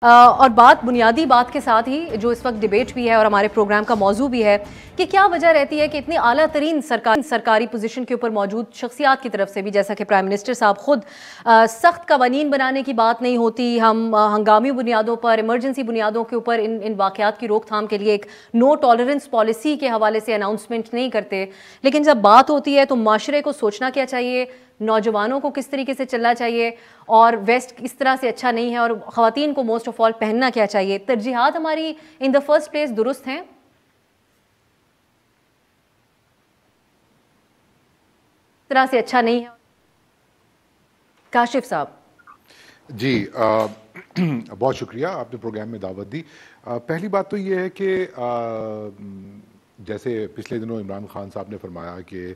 اور بات بنیادی بات کے ساتھ ہی جو اس وقت ڈیبیٹ بھی ہے اور ہمارے پروگرام کا موضوع بھی ہے کہ کیا وجہ رہتی ہے کہ اتنی اعلیٰ ترین سرکاری پوزیشن کے اوپر موجود شخصیات کی طرف سے بھی، جیسا کہ پرائم منسٹر صاحب خود، سخت قوانین بنانے کی بات نہیں ہوتی، ہم ہنگامی بنیادوں پر، ایمرجنسی بنیادوں کے اوپر ان واقعات کی روک تھام کے لیے ایک نو ٹالرنس پالیسی کے حوالے سے اناؤنسمنٹ نہیں کرتے، لیکن جب بات ہوتی ہے تو معاشرے کو سوچنا کیا چاہیے، نوجوانوں کو کس طریقے سے چلنا چاہیے، اور ویسٹ اس طرح سے اچھا نہیں ہے، اور خواتین کو موسٹ آف آل پہننا کیا چاہیے، ترجیحات ہماری ان دا فرسٹ پلیس درست ہیں؟ اس طرح سے اچھا نہیں ہے؟ کاشف صاحب جی بہت شکریہ، آپ نے پروگرام میں دعوت دی۔ پہلی بات تو یہ ہے کہ جیسے پچھلے دنوں عمران خان صاحب نے فرمایا کہ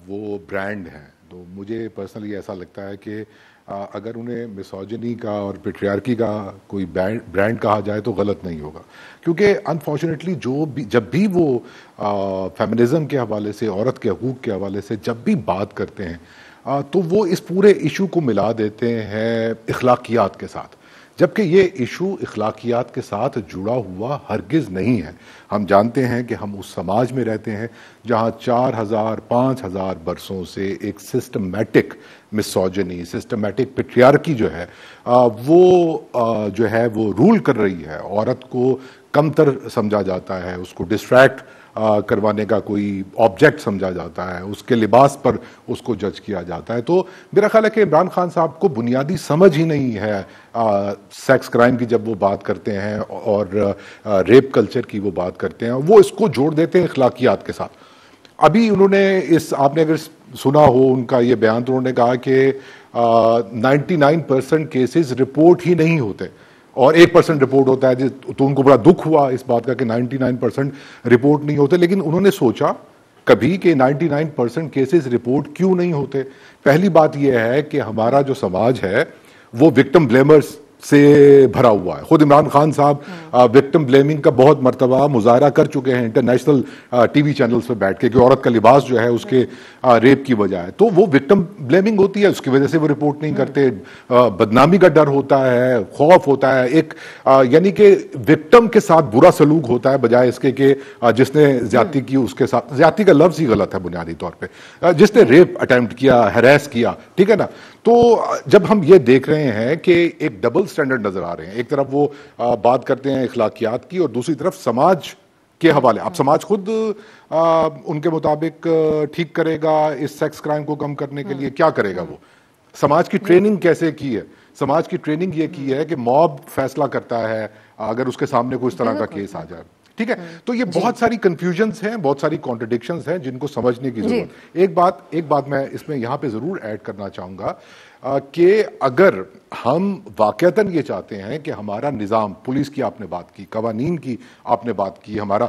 وہ برانڈ ہیں، تو مجھے پرسنلی ایسا لگتا ہے کہ اگر انہیں میسوجنی کا اور پیٹریارکی کا کوئی برانڈ کہا جائے تو غلط نہیں ہوگا، کیونکہ انفارچونیٹلی جب بھی وہ فیمنزم کے حوالے سے، عورت کے حقوق کے حوالے سے جب بھی بات کرتے ہیں تو وہ اس پورے ایشو کو ملا دیتے ہیں اخلاقیات کے ساتھ، جبکہ یہ ایشو اخلاقیات کے ساتھ جڑا ہوا ہرگز نہیں ہے۔ ہم جانتے ہیں کہ ہم اس سماج میں رہتے ہیں جہاں 4000 5000 برسوں سے ایک سسٹمیٹک مسوجنی، سسٹمیٹک پیٹریارکی جو ہے وہ رول کر رہی ہے۔ عورت کو کمتر سمجھا جاتا ہے، اس کو ڈسٹریکٹ کروانے کا کوئی آبجیکٹ سمجھا جاتا ہے، اس کے لباس پر اس کو جج کیا جاتا ہے۔ تو میرا خیال ہے کہ عمران خان صاحب کو بنیادی سمجھ ہی نہیں ہے سیکس کرائم کی جب وہ بات کرتے ہیں اور ریپ کلچر کی وہ بات کرتے ہیں، وہ اس کو جوڑ دیتے ہیں اخلاقیات کے ساتھ۔ ابھی انہوں نے آپ نے اگر سنا ہو ان کا یہ بیان، تو انہوں نے کہا کہ 99% کیسز رپورٹ ہی نہیں ہوتے اور 1% رپورٹ ہوتا ہے، تو ان کو بڑا دکھ ہوا اس بات کا کہ 99% رپورٹ نہیں ہوتے۔ لیکن انہوں نے سوچا کبھی کہ 99% کیسز رپورٹ کیوں نہیں ہوتے؟ پہلی بات یہ ہے کہ ہمارا جو سماج ہے وہ وکٹم بلیمرز سے بھرا ہوا ہے۔ خود عمران خان صاحب وکٹم بلیمنگ کا بہت مرتبہ مظاہرہ کر چکے ہیں انٹرنیشنل ٹی وی چینلز پہ بیٹھ کے کہ عورت کا لباس جو ہے اس کے ریپ کی وجہ ہے، تو وہ وکٹم بلیمنگ ہوتی ہے، اس کی وجہ سے وہ رپورٹ نہیں کرتے۔ بدنامی کا ڈر ہوتا ہے، خوف ہوتا ہے، ایک یعنی کہ وکٹم کے ساتھ برا سلوک ہوتا ہے بجائے اس کے کہ جس نے زیادتی کی اس کے ساتھ، زیادتی کا لفظ ہی غلط ہے بنیادی طور پہ، جس نے ریپ اٹیمپٹ کیا، ہیریس کیا، ٹھیک ہے نا۔ تو جب ہم یہ دیکھ رہے ہیں کہ ایک ڈبل سٹینڈرڈ نظر آ رہے ہیں، ایک طرف وہ بات کرتے ہیں اخلاقیات کی اور دوسری طرف سماج کے حوالے، اب سماج خود ان کے مطابق ٹھیک کرے گا اس سیکس کرائم کو کم کرنے کے لیے، کیا کرے گا وہ؟ سماج کی ٹریننگ کیسے کی ہے؟ سماج کی ٹریننگ یہ کی ہے کہ موب فیصلہ کرتا ہے اگر اس کے سامنے کوئی اس طرح کا کیس آ جائے، ٹھیک ہے۔ تو یہ بہت ساری کنفیوژنز ہیں، بہت ساری کانٹرڈکشنز ہیں جن کو سمجھنے کی ضرورت۔ ایک بات میں اس میں یہاں پہ ضرور ایڈ کرنا چاہوں گا کہ اگر ہم واقعتاً یہ چاہتے ہیں کہ ہمارا نظام، پولیس کی آپ نے بات کی، قوانین کی آپ نے بات کی، ہمارا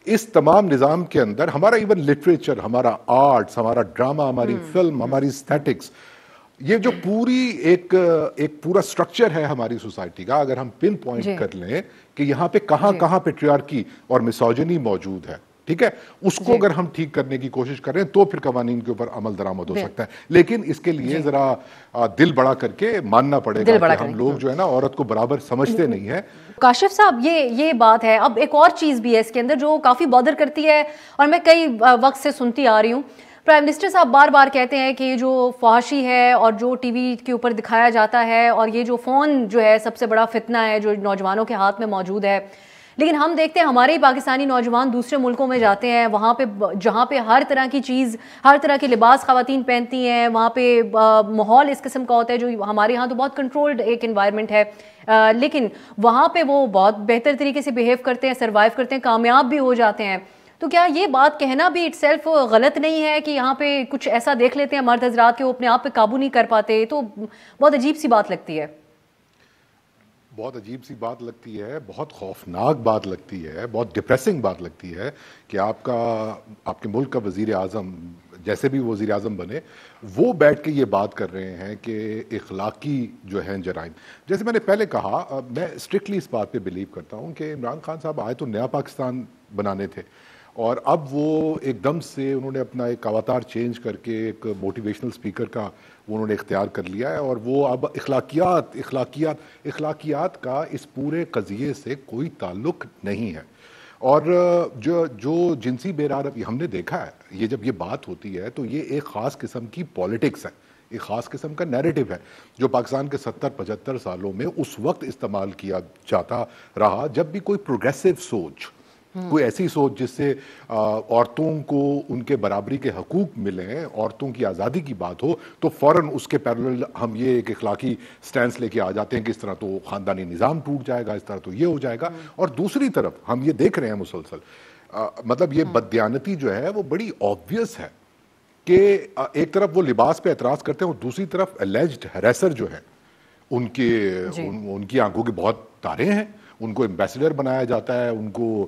اس تمام نظام کے اندر ہمارا ایون لٹریچر، ہمارا آرٹس، ہمارا ڈرامہ، ہماری فلم، ہماری اسٹیٹکس، یہ جو پوری ایک پورا سٹرکچر ہے ہماری سوسائٹی کا، اگر ہم پن پوائنٹ کر لیں کہ یہاں پہ کہاں پیٹریارکی اور میسوجنی موجود ہے، ٹھیک ہے، اس کو اگر ہم ٹھیک کرنے کی کوشش کریں تو پھر قوانین کے اوپر عمل درآمد ہو سکتا ہے۔ لیکن اس کے لیے ذرا دل بڑا کر کے ماننا پڑے گا کہ ہم لوگ جو ہے نا عورت کو برابر سمجھتے نہیں ہیں۔ کاشف صاحب یہ بات ہے۔ اب ایک اور چیز بھی ہے اس کے اندر جو کافی بادر کرتی ہے اور میں کئی وقت سے سنتی آ رہی ہوں۔ پرائم منسٹر صاحب بار بار کہتے ہیں کہ جو فحاشی ہے اور جو ٹی وی کے اوپر دکھایا جاتا ہے اور یہ جو فون جو ہے سب سے بڑا فتنہ ہے جو نوجوانوں کے ہاتھ میں موجود ہے، لیکن ہم دیکھتے ہیں ہمارے پاکستانی نوجوان دوسرے ملکوں میں جاتے ہیں، وہاں پہ جہاں پہ ہر طرح کی چیز، ہر طرح کے لباس خواتین پہنتی ہیں، وہاں پہ ماحول اس قسم کا ہوتا ہے جو ہمارے یہاں تو بہت کنٹرولڈ ایک انوائرمنٹ ہے، لیکن وہاں پہ وہ بہت بہتر طریقے سے بیہیو کرتے ہیں، سروائیو کرتے ہیں، کامیاب بھی ہو جاتے ہیں۔ تو کیا یہ بات کہنا بھی اٹ سیلف غلط نہیں ہے کہ یہاں پہ کچھ ایسا دیکھ لیتے ہیں مرد حضرات کہ وہ اپنے آپ پہ قابو نہیں کر پاتے؟ تو بہت عجیب سی بات لگتی ہے۔ بہت عجیب سی بات لگتی ہے، بہت خوفناک بات لگتی ہے، بہت ڈپریسنگ بات لگتی ہے کہ آپ کے ملک کا وزیر اعظم، جیسے بھی وزیر اعظم بنے، وہ بیٹھ کے یہ بات کر رہے ہیں کہ اخلاقی جو ہیں جرائم، جیسے میں نے پہلے کہا، میں اسٹرکٹلی اس بات پہ بلیو کرتا ہوں کہ عمران خان صاحب آئے تو نیا پاکستان بنانے تھے، اور اب وہ ایک دم سے انہوں نے اپنا ایک اواتار چینج کر کے ایک موٹیویشنل اسپیکر کا وہ انہوں نے اختیار کر لیا ہے، اور وہ اب اخلاقیات کا اس پورے قضیے سے کوئی تعلق نہیں ہے. اور جو جنسی بیرار ہم نے دیکھا ہے، یہ جب یہ بات ہوتی ہے تو یہ ایک خاص قسم کی پالیٹکس ہے، ایک خاص قسم کا نیریٹو ہے جو پاکستان کے 70-75 سالوں میں اس وقت استعمال کیا جاتا رہا جب بھی کوئی پروگریسو سوچ، کوئی ایسی سوچ جس سے عورتوں کو ان کے برابری کے حقوق ملیں، عورتوں کی آزادی کی بات ہو، تو فوراً اس کے پیرلل ہم یہ ایک اخلاقی سٹینس لے کے آ جاتے ہیں کہ اس طرح تو خاندانی نظام ٹوٹ جائے گا، اس طرح تو یہ ہو جائے گا. اور دوسری طرف ہم یہ دیکھ رہے ہیں مسلسل مطلب یہ بددیانتی جو ہے وہ بڑی آبویس ہے کہ ایک طرف وہ لباس پہ اعتراض کرتے ہیں اور دوسری طرف الیجڈ ہریسر جو ہے ان کی آنکھوں کے بہت تارے ہیں، ان کو ایمبیسڈر بنایا جاتا ہے، ان کو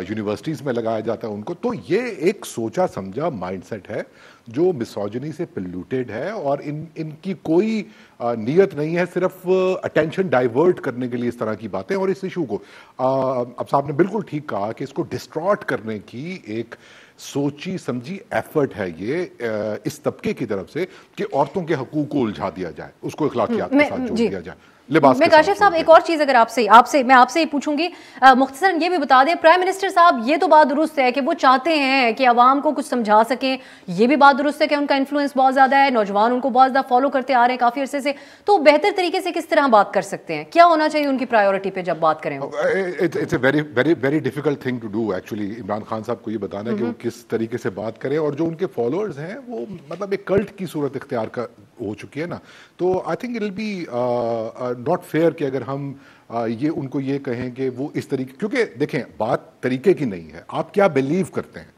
یونیورسٹیز میں لگایا جاتا ہے ان کو. تو یہ ایک سوچا سمجھا مائنڈ سیٹ ہے جو مسوجنی سے پلیوٹیڈ ہے، اور ان کی کوئی نیت نہیں ہے صرف اٹینشن ڈائیورٹ کرنے کے لیے اس طرح کی باتیں. اور اس ایشو کو اب صاحب نے بالکل ٹھیک کہا کہ اس کو ڈسٹراٹ کرنے کی ایک سوچی سمجھی ایفرٹ ہے یہ اس طبقے کی طرف سے کہ عورتوں کے حقوق کو الجھا دیا جائے، اس کو اخلاقیات کے ساتھ جوڑ دیا جائے. میں کاشف صاحب ایک اور چیز اگر میں آپ سے ہی پوچھوں گی، مختصراً یہ بھی بتا دیں پرائم منسٹر صاحب یہ تو بات درست ہے کہ وہ چاہتے ہیں کہ عوام کو کچھ سمجھا سکیں، یہ بھی بات درست ہے کہ ان کا انفلوئنس بہت زیادہ ہے، نوجوان ان کو بہت زیادہ فالو کرتے آ رہے ہیں کافی عرصے سے، تو بہتر طریقے سے کس طرح بات کر سکتے ہیں، کیا ہونا چاہیے ان کی پرائیورٹی پہ جب بات کریں؟ It's a very difficult thing to do actually. Imran Khan صاحب کو یہ بتانا ہے کہ وہ کس طریقے سے بات کریں، اور جو ان کے فالوورز ہیں وہ مطلب ایک کلٹ کی صورت اختیار ہو چکی ہے نا. تو I think it will be not fair کہ اگر ہم ان کو یہ کہیں کہ وہ اس طریقے، کیونکہ دیکھیں بات طریقے کی نہیں ہے، آپ کیا بلیو کرتے ہیں.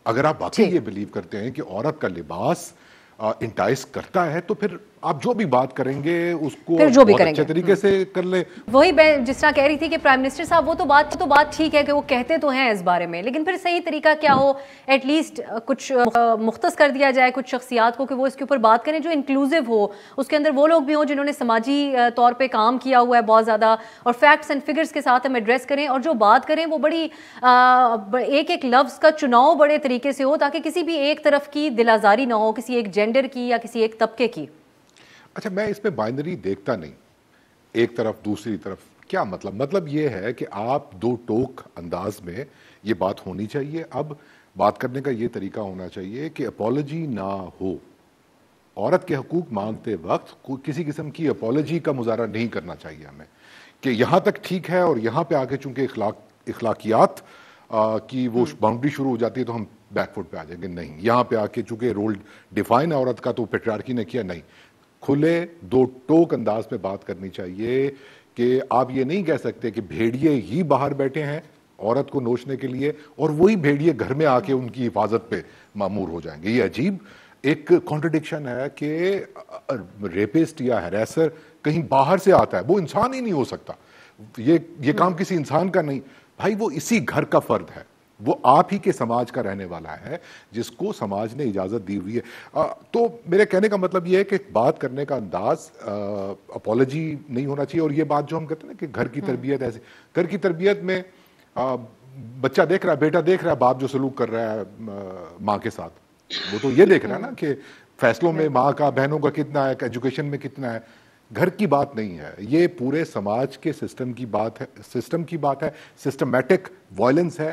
اگر آپ واقعی یہ بلیو کرتے ہیں کہ عورت کا لباس انٹائس کرتا ہے تو پھر آپ جو بھی بات کریں گے اس کو بہت اچھے طریقے سے کر لیں. وہی میں جس طرح کہہ رہی تھی کہ پرائم منسٹر صاحب وہ تو بات ٹھیک ہے کہ وہ کہتے تو ہیں اس بارے میں، لیکن پھر صحیح طریقہ کیا ہو، ایٹ لیسٹ کچھ مختص کر دیا جائے کچھ شخصیات کو کہ وہ اس کے اوپر بات کریں جو انکلوسیو ہو، اس کے اندر وہ لوگ بھی ہوں جنہوں نے سماجی طور پہ کام کیا ہوا ہے بہت زیادہ، اور فیکٹس اینڈ فگرز کے ساتھ ہم ایڈریس کریں، اور جو بات کریں وہ بڑی ایک لفظ کا چناؤ بڑے طریقے سے ہو تاکہ کسی بھی ایک طرف کی دل آزاری نہ ہو، کسی ایک جینڈر کی یا کسی ایک طبقے کی. اچھا میں اس میں بائنری دیکھتا نہیں، ایک طرف دوسری طرف. کیا مطلب یہ ہے کہ آپ دو ٹوک انداز میں یہ بات ہونی چاہیے. اب بات کرنے کا یہ طریقہ ہونا چاہیے کہ اپالوجی نہ ہو، عورت کے حقوق مانگتے وقت کسی قسم کی اپالوجی کا مظاہرہ نہیں کرنا چاہیے ہمیں کہ یہاں تک ٹھیک ہے اور یہاں پہ آگے چونکہ اخلاقیات کی وہ باؤنڈری شروع ہو جاتی ہے تو ہم بیک فٹ پہ آ جائیں گے. نہیں، یہاں پہ آ کے چونکہ رول ڈیفائن ہے عورت کا تو پیٹریارکی نے کیا، نہیں، کھلے دو ٹوک انداز میں بات کرنی چاہیے کہ آپ یہ نہیں کہہ سکتے کہ بھیڑیے ہی باہر بیٹھے ہیں عورت کو نوچنے کے لیے اور وہی بھیڑیے گھر میں آ کے ان کی حفاظت پہ مامور ہو جائیں گے. یہ عجیب ایک کانٹرڈکشن ہے کہ ریپسٹ یا ہیریسر کہیں باہر سے آتا ہے، وہ انسان ہی نہیں ہو سکتا، یہ کام کسی انسان کا نہیں. بھائی وہ اسی گھر کا فرد ہے، وہ آپ ہی کے سماج کا رہنے والا ہے جس کو سماج نے اجازت دی ہوئی ہے. تو میرے کہنے کا مطلب یہ ہے کہ بات کرنے کا انداز اپالوجی نہیں ہونا چاہیے. اور یہ بات جو ہم کہتے ہیں نا کہ گھر کی تربیت ایسی، گھر کی تربیت میں بچہ دیکھ رہا ہے، بیٹا دیکھ رہا ہے باپ جو سلوک کر رہا ہے ماں کے ساتھ، وہ تو یہ دیکھ رہا ہے نا کہ فیصلوں میں ماں کا، بہنوں کا کتنا ہے، ایجوکیشن میں کتنا ہے. گھر کی بات نہیں ہے، یہ پورے سماج کے سسٹم کی بات ہے. سسٹمیٹک وائلنس ہے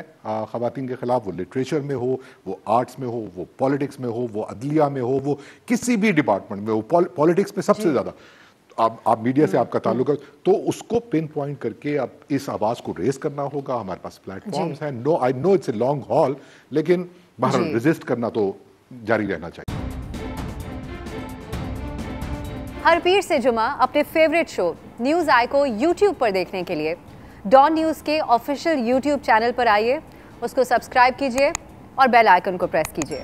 خواتین کے خلاف، وہ لٹریچر میں ہو، وہ آرٹس میں ہو، وہ پالیٹکس میں ہو، وہ عدلیہ میں ہو، وہ کسی بھی ڈپارٹمنٹ میں ہو. پالیٹکس میں سب سے زیادہ آپ میڈیا سے آپ کا تعلق ہے تو اس کو پن پوائنٹ کر کے اب اس آواز کو ریز کرنا ہوگا. ہمارے پاس پلیٹ فارمز ہیں. آئی نو اٹس اے لانگ ہال، لیکن بہرحال ریزسٹ کرنا تو جاری رہنا چاہیے. ہر پیر سے جمعہ اپنے فیوریٹ شو نیوز آئی کو یوٹیوب پر دیکھنے کے لیے ڈان نیوز کے آفیشیل یوٹیوب چینل پر آئیے، اس کو سبسکرائب کیجیے اور بیل آئیکن کو پریس کیجیے.